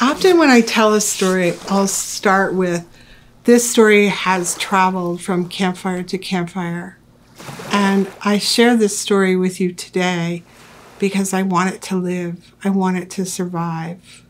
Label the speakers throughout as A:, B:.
A: Often when I tell a story, I'll start with, this story has traveled from campfire to campfire. And I share this story with you today because I want it to live. I want it to survive.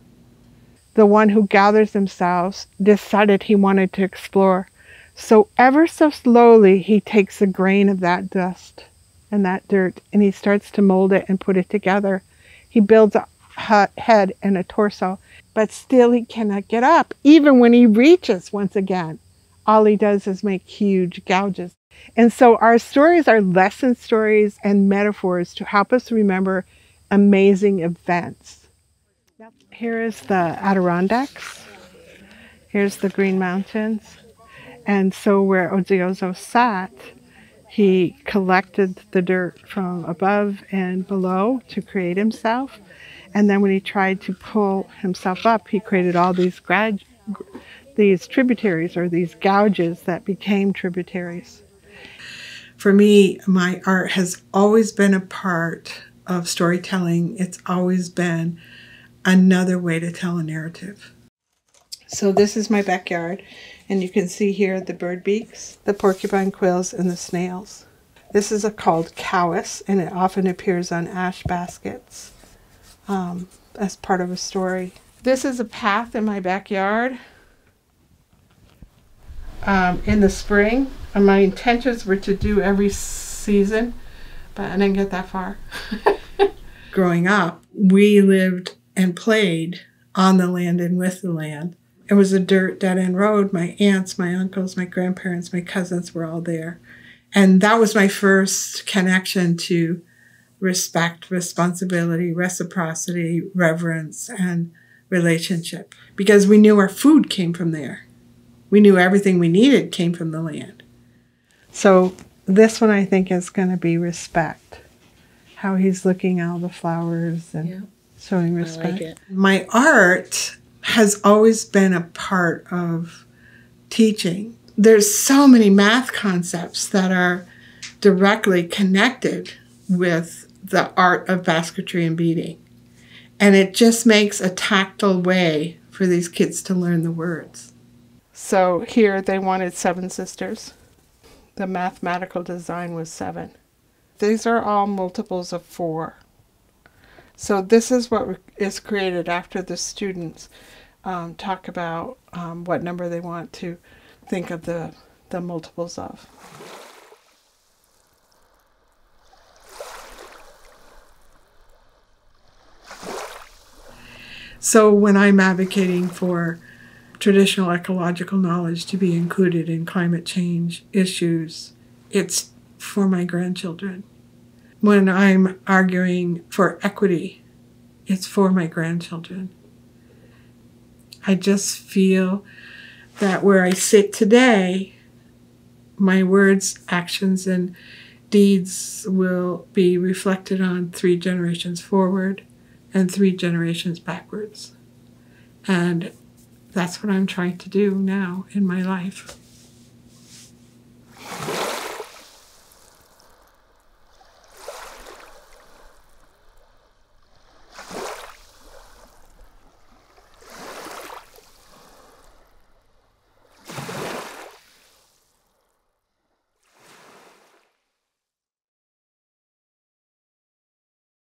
A: The one who gathers themselves decided he wanted to explore. So ever so slowly, he takes a grain of that dust and that dirt, and he starts to mold it and put it together. He builds a head and a torso, but still he cannot get up. Even when he reaches once again, all he does is make huge gouges. And so our stories are lesson stories and metaphors to help us remember amazing events. Here is the Adirondacks. Here's the Green Mountains. And so where Oziozo sat, he collected the dirt from above and below to create himself. And then when he tried to pull himself up, he created all these tributaries, or these gouges that became tributaries. For me, my art has always been a part of storytelling. It's always been another way to tell a narrative. So this is my backyard, and you can see here the bird beaks, the porcupine quills, and the snails. This is called cowus, and it often appears on ash baskets as part of a story. This is a path in my backyard in the spring. And my intentions were to do every season, but I didn't get that far. Growing up, we lived and played on the land and with the land. It was a dirt dead-end road. My aunts, my uncles, my grandparents, my cousins were all there. And that was my first connection to respect, responsibility, reciprocity, reverence, and relationship. Because we knew our food came from there. We knew everything we needed came from the land. So this one I think is going to be respect. How he's looking at all the flowers and showing respect. I like it. My art has always been a part of teaching. There's so many math concepts that are directly connected with the art of basketry and beading. And it just makes a tactile way for these kids to learn the words. So here they wanted 7 sisters. The mathematical design was 7. These are all multiples of 4. So this is what is created after the students talk about what number they want to think of the multiples of. So when I'm advocating for traditional ecological knowledge to be included in climate change issues, it's for my grandchildren. When I'm arguing for equity, it's for my grandchildren. I just feel that where I sit today, my words, actions, and deeds will be reflected on 3 generations forward and 3 generations backwards. And that's what I'm trying to do now in my life.